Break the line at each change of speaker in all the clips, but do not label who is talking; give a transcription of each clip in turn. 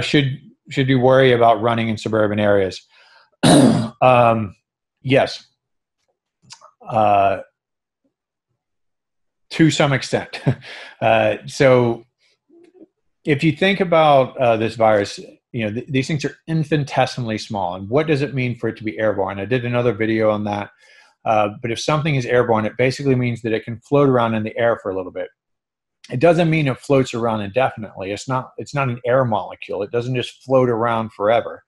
Should you worry about running in suburban areas? um, yes, uh, to some extent. So if you think about this virus, these things are infinitesimally small. And what does it mean for it to be airborne? I did another video on that. But if something is airborne, it basically means that it can float around in the air for a little bit. It doesn't mean it floats around indefinitely. It's not an air molecule. It doesn't just float around forever.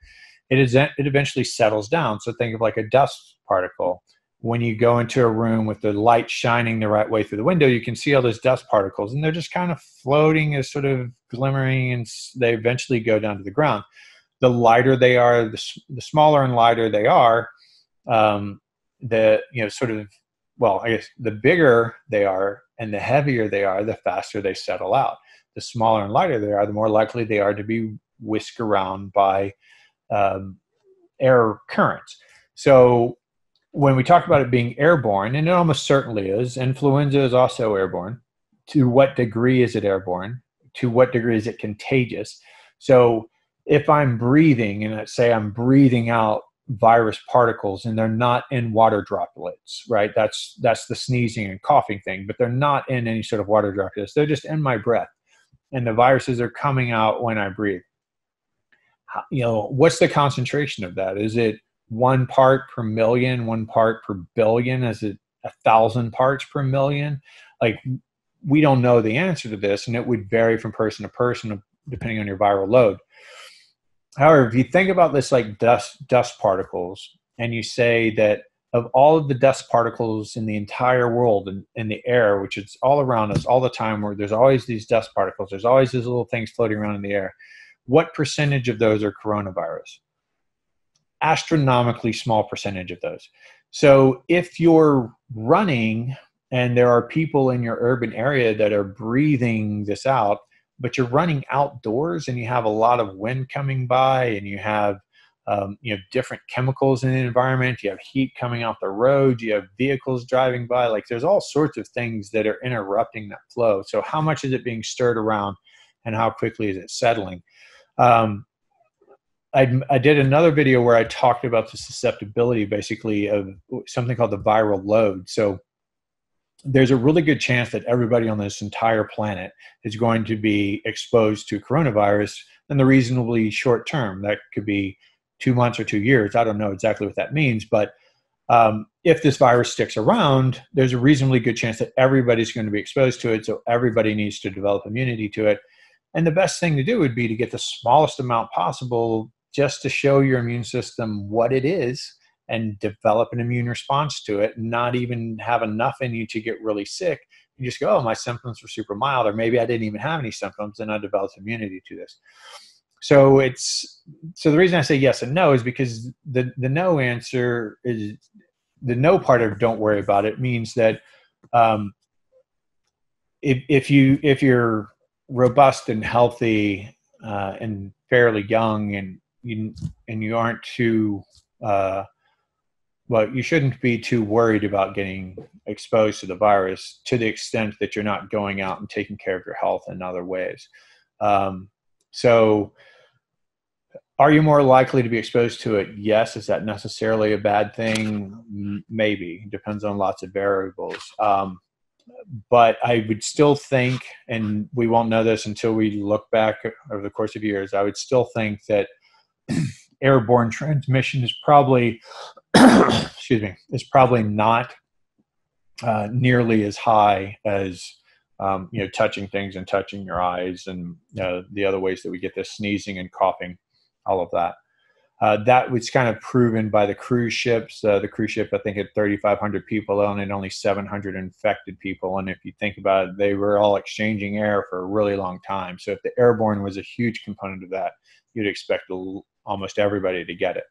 It eventually settles down. So think of like a dust particle. When you go into a room with the light shining the right way through the window, you can see all those dust particles, and they're just kind of floating as sort of glimmering, and they eventually go down to the ground. The lighter they are, the smaller and lighter they are, um, sort of, well, I guess the bigger they are and the heavier they are, the faster they settle out. The smaller and lighter they are, the more likely they are to be whisked around by um, air currents. So when we talk about it being airborne, and it almost certainly is, influenza is also airborne. To what degree is it airborne? To what degree is it contagious? So if I'm breathing, and let's say I'm breathing out virus particles and they're not in water droplets, right? That's the sneezing and coughing thing, but they're not in any sort of water droplets. They're just in my breath, and the viruses are coming out when I breathe. What's the concentration of that? Is it 1 part per million, 1 part per billion? Is it 1,000 parts per million? Like, we don't know the answer to this, and it would vary from person to person depending on your viral load. However, if you think about this like dust particles, and you say that of all of the dust particles in the entire world and in the air, which is all around us all the time, where there's always these dust particles, there's always these little things floating around in the air, what percentage of those are coronavirus? Astronomically small percentage of those. So if you're running and there are people in your urban area that are breathing this out, but you're running outdoors and you have a lot of wind coming by, and you have different chemicals in the environment, you have heat coming off the road, you have vehicles driving by, like there's all sorts of things that are interrupting that flow. So how much is it being stirred around, and how quickly is it settling? Um, I did another video where I talked about the susceptibility, basically, of something called the viral load. So there's a really good chance that everybody on this entire planet is going to be exposed to coronavirus in the reasonably short term. That could be 2 months or 2 years. I don't know exactly what that means, but if this virus sticks around, there's a reasonably good chance that everybody's going to be exposed to it. So everybody needs to develop immunity to it. And the best thing to do would be to get the smallest amount possible, just to show your immune system what it is and develop an immune response to it, not even have enough in you to get really sick. You just go, oh, my symptoms were super mild, or maybe I didn't even have any symptoms and I developed immunity to this. So the reason I say yes and no is because the no answer is, the no part of don't worry about it means that um, if you're robust and healthy and fairly young, and you aren't too well, you shouldn't be too worried about getting exposed to the virus, to the extent that you're not going out and taking care of your health in other ways. So are you more likely to be exposed to it? Yes. Is that necessarily a bad thing? Maybe. Depends on lots of variables. But I would still think, and we won't know this until we look back over the course of years, I would still think that airborne transmission is probably, excuse me, is probably not nearly as high as touching things and touching your eyes, and the other ways that we get this sneezing and coughing, all of that. That was kind of proven by the cruise ships. The cruise ship, I think, had 3,500 people on it, only 700 infected people. And if you think about it, they were all exchanging air for a really long time. So if the airborne was a huge component of that, you'd expect almost everybody to get it.